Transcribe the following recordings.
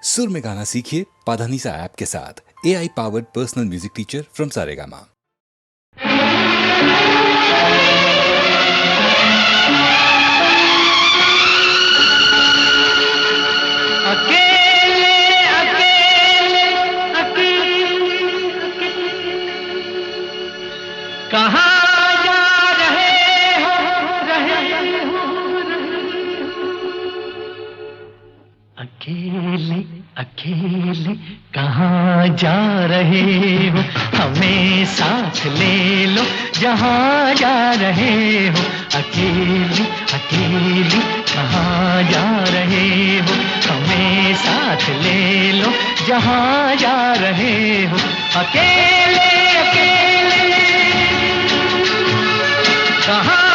सुर में गाना सीखिए पाधानीसा ऐप के साथ। AI powered personal music teacher from Saregama. अकेले अकेले कहाँ जा रहे हो अकेले अकेले कहाँ जा रहे हो, हमें साथ ले लो जहाँ जा रहे हो। अकेले अकेले कहाँ जा रहे हो, हमें साथ ले लो जहाँ जा रहे हो। अकेले अकेले कहाँ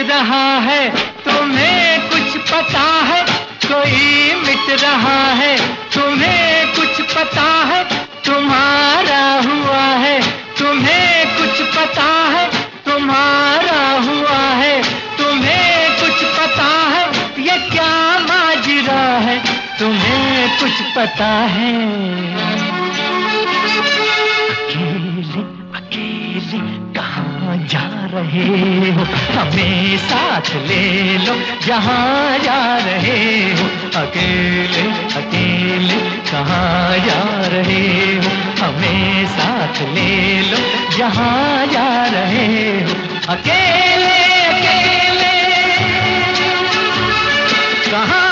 रहा है, तुम्हें कुछ पता है? कोई मिट रहा है, तुम्हें कुछ पता है? तुम्हारा हुआ है, तुम्हें कुछ पता है? तुम्हारा हुआ है, तुम्हें कुछ पता है? ये क्या माजरा है, तुम्हें कुछ पता है? अकेले अकेले कहाँ जा रहे हो, हमें साथ ले लो जहाँ जा रहे हो। अकेले अकेले कहाँ जा रहे हो, हमें साथ ले लो जहाँ जा रहे हो। अकेले अकेले कहाँ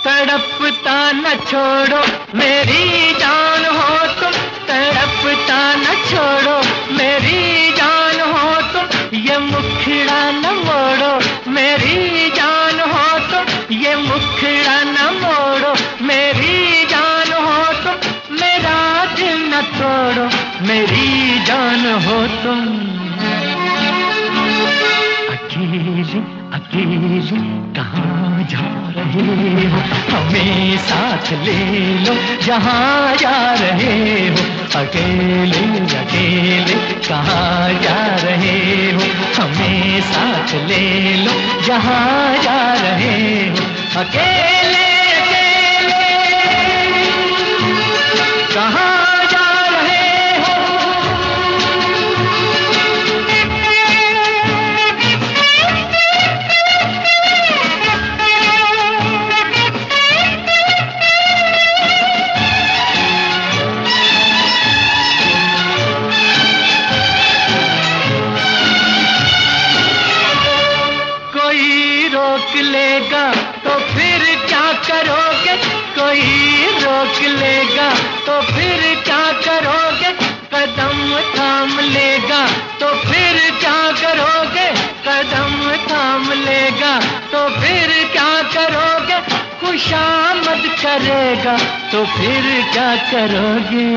तड़पता न छोड़ो मेरी जान हो तुम, तड़पता न छोड़ो मेरी जान हो तुम। ये मुखड़ा न मोड़ो मेरी जान हो तुम, ये मुखड़ा न मोड़ो मेरी जान हो तुम। मेरा दिल न तोड़ो मेरी जान हो तुम। अकेले अकेले कहाँ जा रहे हो, हमें साथ ले लो जहाँ जा रहे हो। अकेले अकेले कहाँ जा रहे हो, हमें साथ ले लो जहाँ जा रहे हो। अकेले अकेले कहाँ लेगा तो फिर क्या करोगे, कोई रोक लेगा तो फिर क्या करोगे? कदम थाम लेगा तो फिर क्या करोगे? कदम थाम लेगा तो फिर क्या करोगे? खुशामद करेगा तो फिर क्या करोगे?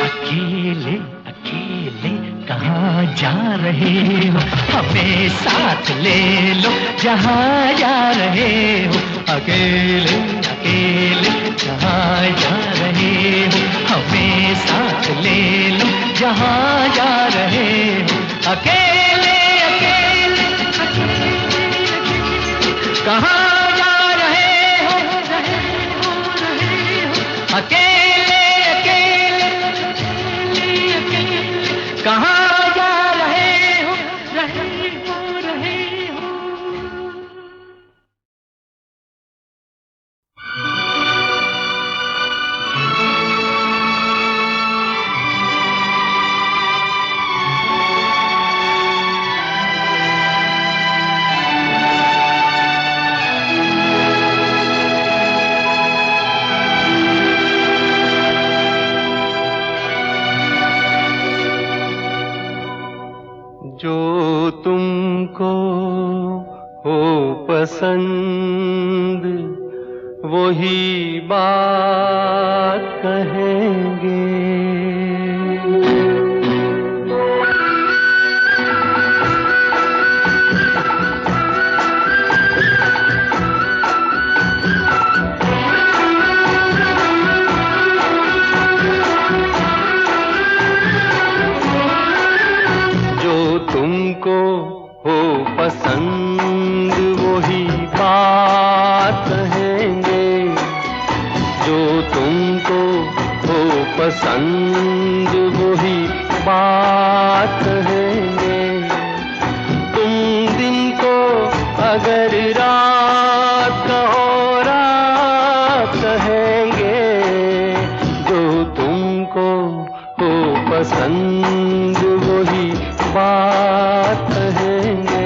अकेले अकेले कहाँ जा रहे हो, हमें साथ ले लो जहाँ जा रहे हो। अकेले अकेले कहाँ जा रहे हो, हमें साथ ले लो जहाँ जा रहे हो। अकेले अकेले कहाँ जा रहे हो, अकेले अकेले कहाँ वही बात कहेंगे। तुमको हो पसंद वही बात कहेंगे। जो तुमको हो पसंद वही बात कहेंगे। तुम दिन को अगर रात कहो रात कहेंगे। जो तुमको हो पसंद वही बात कहेंगे।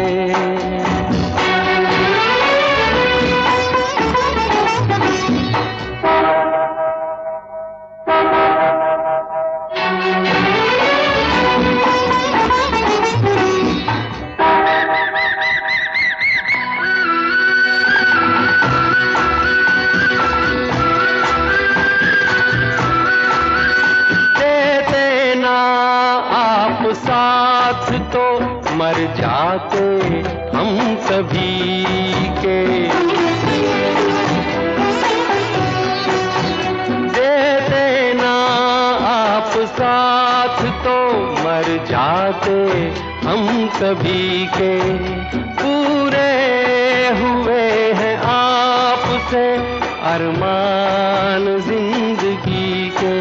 देते ना आप साथ तो मर जाते हम सभी के। देते ना आप साथ तो मर जाते हम सभी के। पूरे हुए हैं आपसे अरमान जिंदगी के।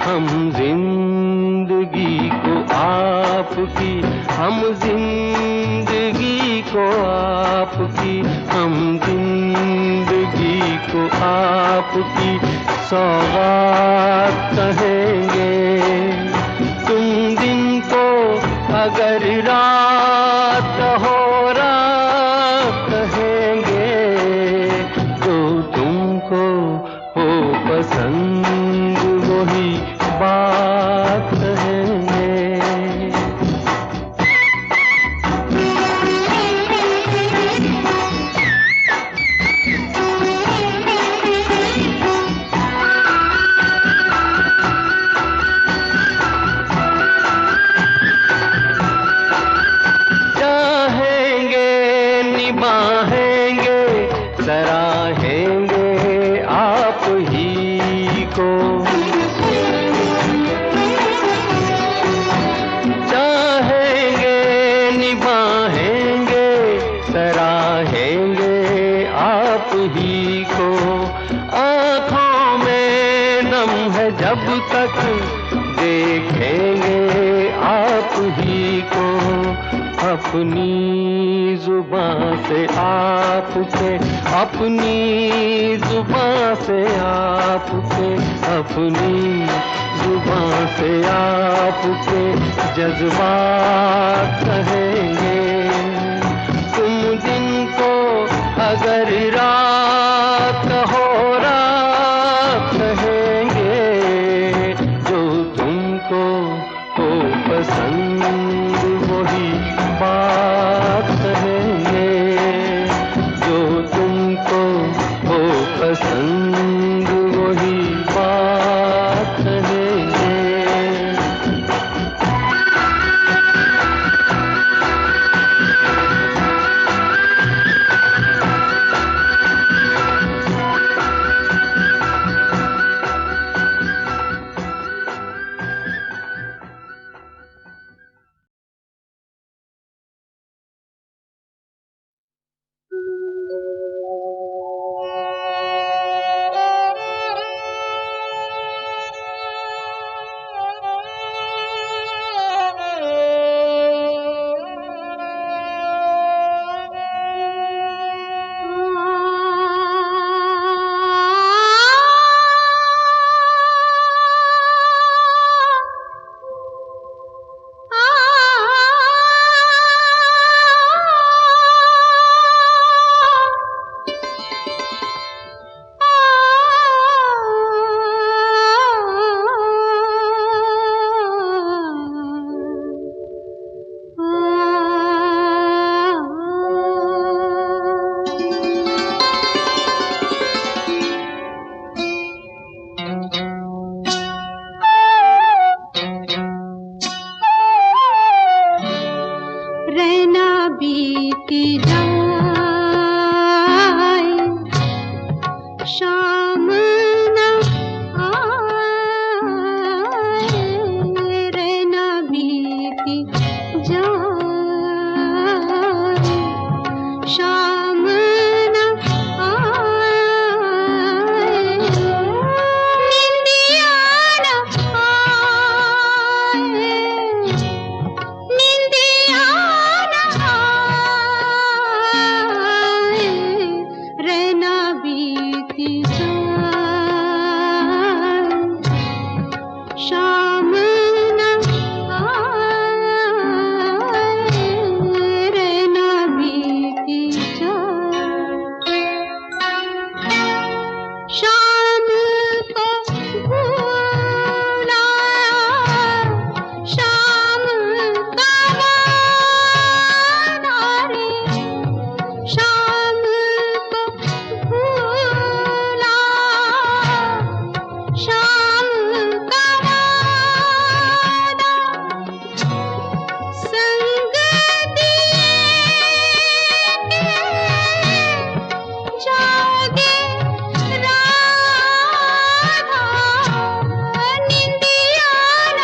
हम जिंदगी को आपकी, हम जिंदगी को आपकी, हम जिंदगी को आपकी सौगात कहेंगे। तुम दिन को अगर रात हो रात कहेंगे। तो तुमको हो पसंद वही बात कहेंगे। चाहेंगे निभाएंगे सराहेंगे आप ही को। चाहेंगे निभाएंगे सराहेंगे आप ही को। आँखों में नम है जब तक देखेंगे आप ही को। अपनी जुबां से आपके, अपनी जुबां से आपके, अपनी जुबां से आपके जज्बात कहेंगे। तुम दिन को अगर रात हो रात कहेंगे। जो तुमको हो पसंद वही बात कहेंगे। जो तुमको हो पसंद वही बात कहेंगे। शाम न आए रे न बीती जाए, शाम न आए निंदिया न आए, निंदिया न आए रे न बीती जाए, शाम न आए रे न बीती जाए। शाम को भूला शाम का वादा रे, शाम को भूला शाम का वादा, संग दिए के जागे राधा, निंदिया न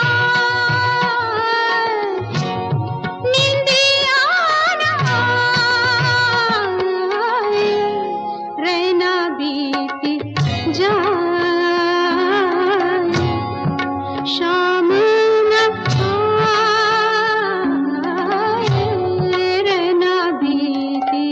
आए, निंदिया न आए रे न बीती जाए, शाम न आए रे न बीती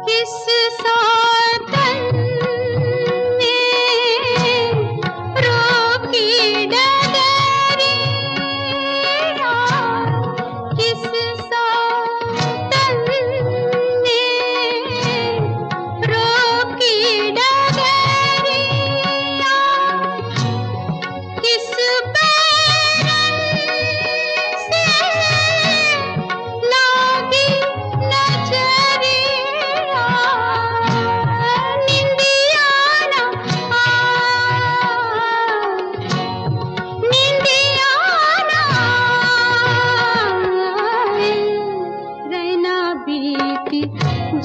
किस सातन ने रोकी डगरिया, किस सातन ने रोकी डगरिया, किस बैरन से लागी नजरिया, निंदिया न आए, निंदिया न आए रे न बीती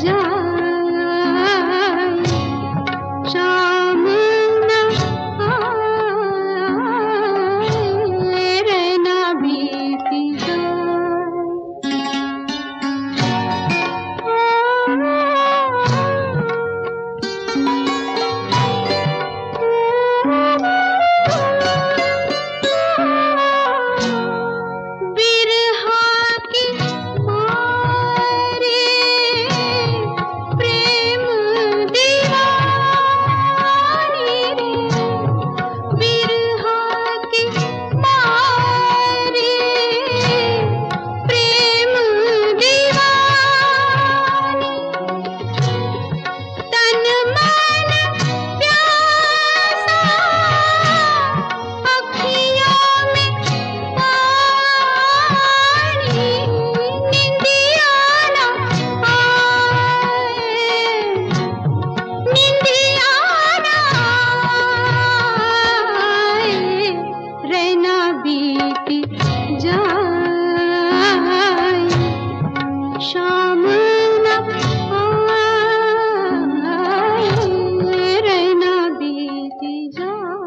जाए, शाम न आए रे न बीती बिरहा की मारे प्रेम दीवानी रे, बिरहा की मारे प्रेम दीवानी, तन मन प्यासा अखियों में पानी, निंदिया न आए, निंदिया न आए रे न बीती जाए, शाम न आए रे न बीती जाए।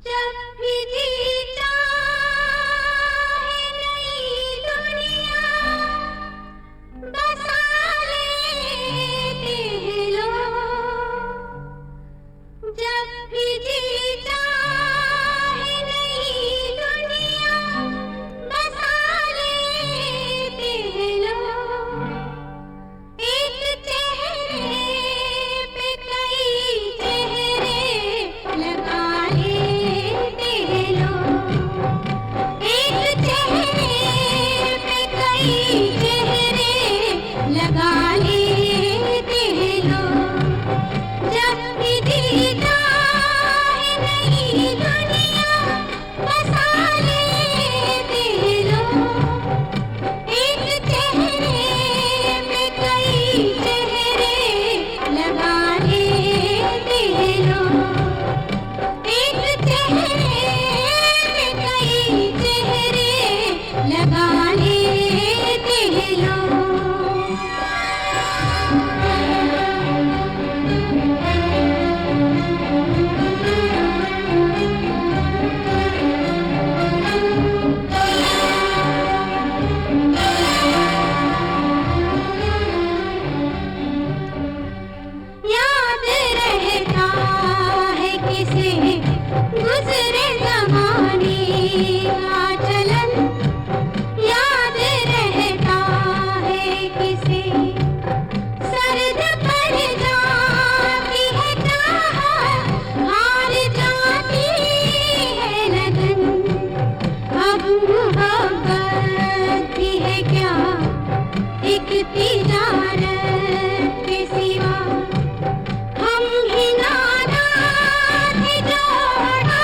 जब भी जी चाहे नई दुनिया बसा लेते हैं लोग, जब भी जी चाहे नई दुनिया बसा लेते हैं लोग, एक चेहरे पे कई चेहरे लगा लेते हैं लोग, दुनिया बसा लेते लोग। एक चेहरे में कई चेहरे लगा लेते लोग। एक चेहरे में कई चेहरे लगा लेते लोग। याद रहता है किसे गुजरे ज़माने का चलन। याद रहता है किसे सर्द पड़ जाती है चाहत, हार जाती है लगन। अब मोहब्बत भी है क्या एक तिजारत के सिवा। हम ही नादान थे जोड़ा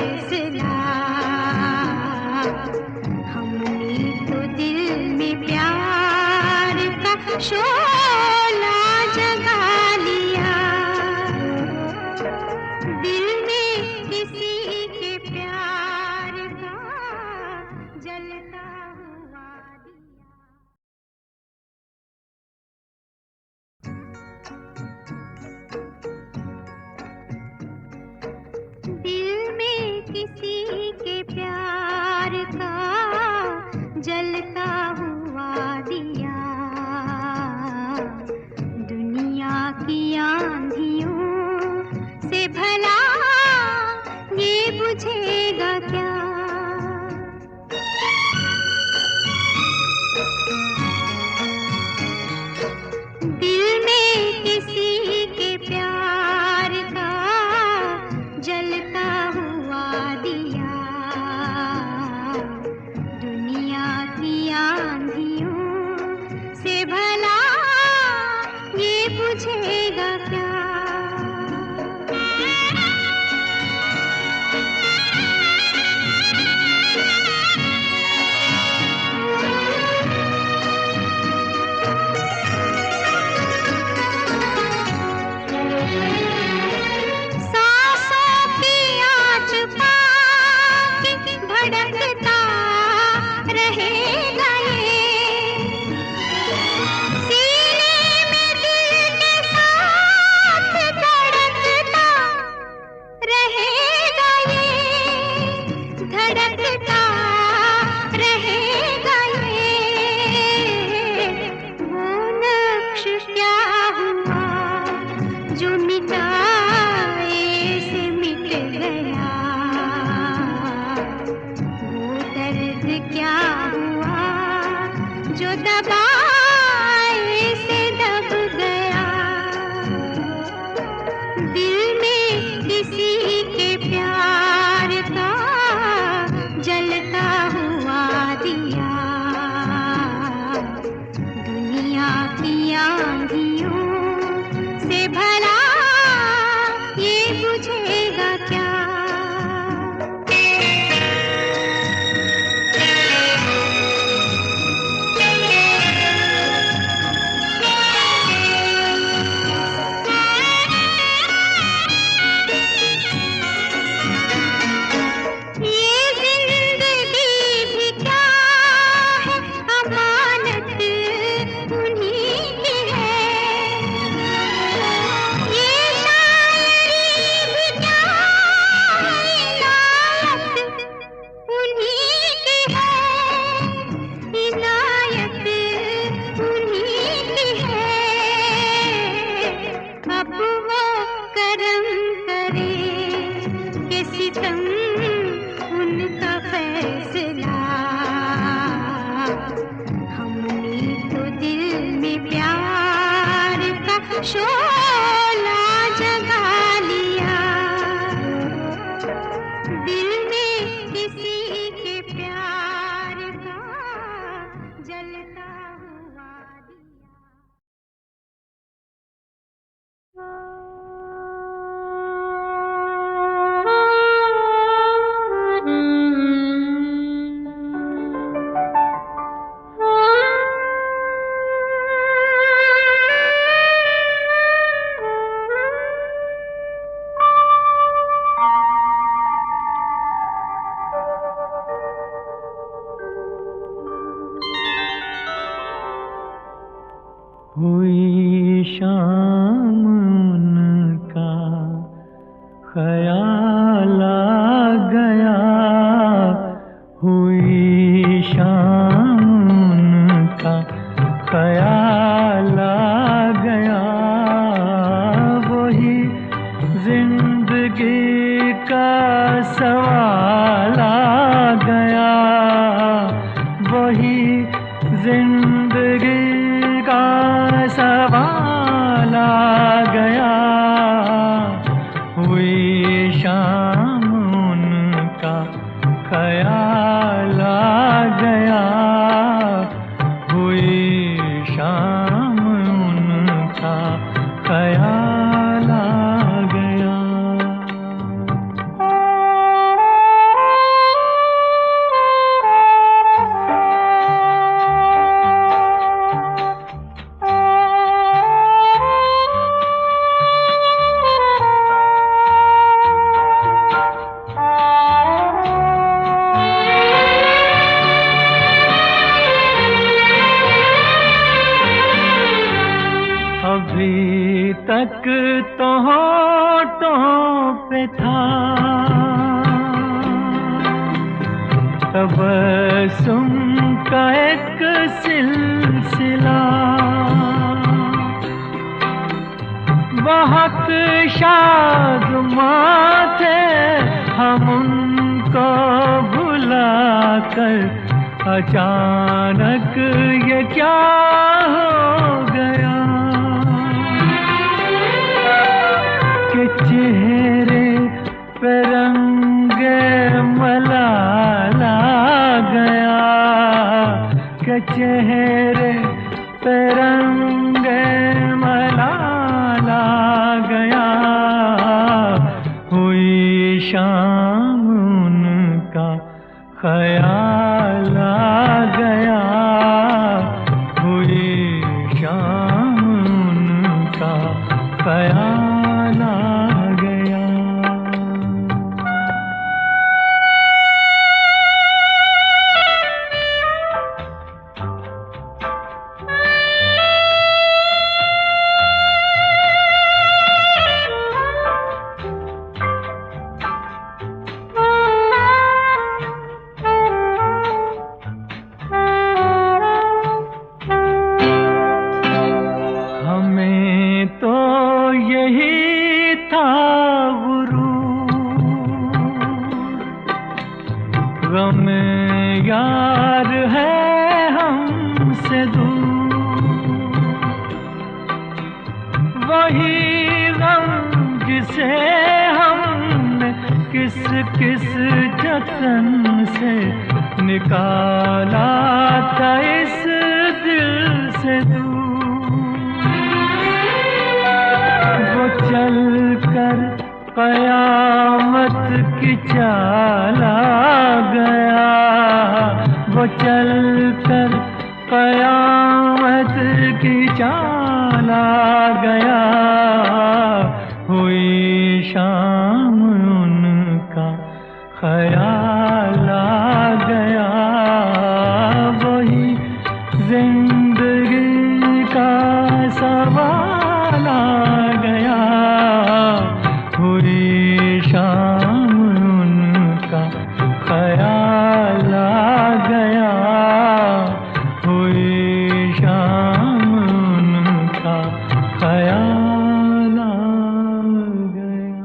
फैसला। हमने तो दिल में प्यार का शोला जगा लिया। दिल में किसी के प्यार का जलता हुआ दिया। दिल में किसी के प्यार का जलता हुआ दिया। दुनिया की आंधियों से भला ये बुझेगा क्या। दिल में किसी के प्यार का जलता हुआ दिया। दुनिया की आंधियों से भला ये बुझेगा क्या। भड़कता रहेगा ये सीने में दिल के साथ धड़कता रहेगा ये धड़कता रहेगा ये। वो नक्श क्या हुआ जो मिटाए से मिट गया। क्या हुआ जो दबाए से दब गया। दिल में किसी के प्यार का जलता हुआ दिया। दुनिया की आंधियों से भला ये बुझेगा क्या। उनका फैसला। हमने तो दिल में प्यार का शोला जगा लिया। दिल में किसी के प्यार का जलता हुआ दिया। हुई शाम उनका ख्याल आ गया। हुई शाम उनका ख्याल आ गया। वही जिंदगी का सवाल आ गया। वही जिंदगी का सवाल आ गया। हुई शाम उनका ख्याल आ गया। हुई शाम उनका ख्याल आ गया। में था तबस्सुम का एक सिलसिला, बहुत शादमां थे हम उनको भुलाकर, अचानक ये क्या हो गया कि चेहरे पे रंगे मलाला गया, कि चेहरे पे रंगे मलाला गया। हुई शाम उनका ख्याल आ गया, हुई शाम उनका ख्याल आ गया। हमें तो यही था गुरूर, गम यार है हमसे दूर, वही गम जिसे हमने किस किस जतन से निकाला था इस दिल से दूर। वो चल कर कयामत की चाल आ गया, वो चल कर कयामत की चाल आ गया। हुई शाम उनका ख्याल आ गया, वही जिंदगी का सवाल आ गया। हुई शाम उनका ख्याल आ गया, हुई शाम उनका ख्याल आ गया।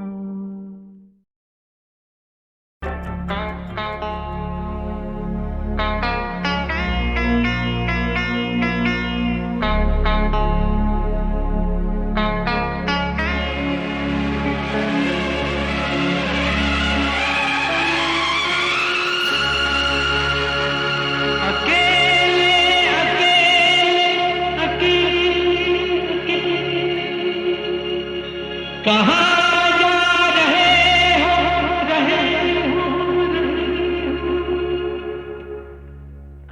कहाँ जा रहे हो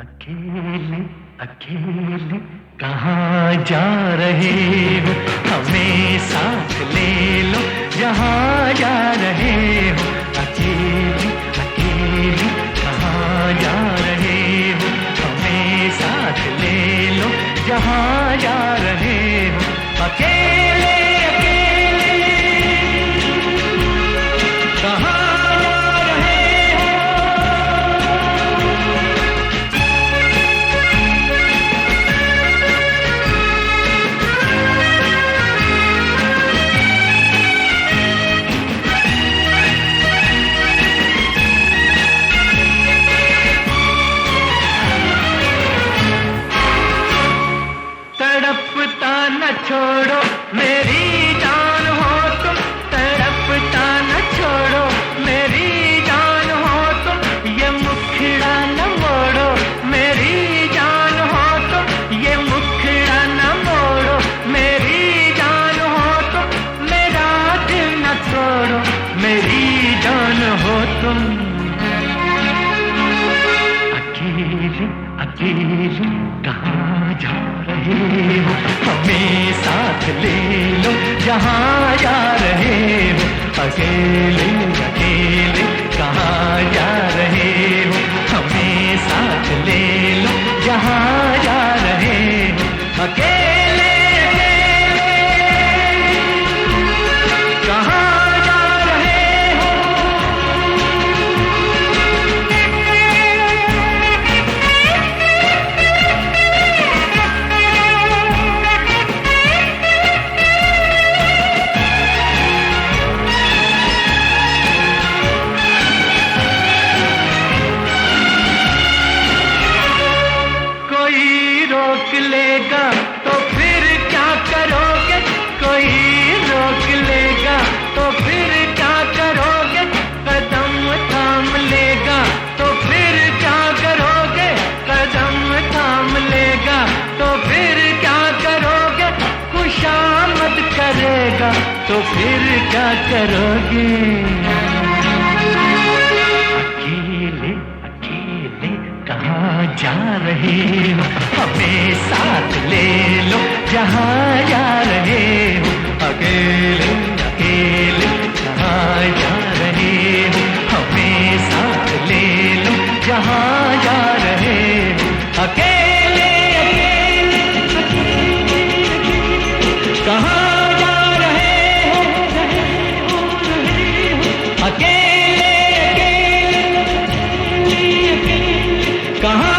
अकेले अकेले, कहाँ जा रहे हो? हमें साथ ले लो जहाँ जा रहे हो। अकेले अकेले, कहाँ जा रहे हो? हमें साथ ले लो जहाँ जा रहे हो। अकेले तड़पता न छोड़ो मेरी जान हो तुम, तड़पता न छोड़ो मेरी जान हो तुम, ये मुखड़ा न मोड़ो मेरी जान हो तुम, ये मुखड़ा न मोड़ो मेरी जान हो तुम, मेरा दिल न तोड़ो मेरी जान हो तुम। अकेले अकेले, कहाँ जा रहे हो? हमें साथ ले लो जहाँ जा रहे हो। अकेले अकेले, कहाँ जा रहे हो? हमें साथ ले लो जहाँ जा रहे हो। अकेले अकेले, कहाँ जा रहे हो? तो फिर क्या करोगे? अकेले अकेले कहाँ जा रहे हो? हमें साथ ले लो जहाँ जा रहे हो। अकेले अकेले कहाँ जा रहे हो? हमें साथ ले लो जहाँ जा रहे हो। अकेले अकेले कहाँ जा रहे हो? अकेले अकेले कहाँ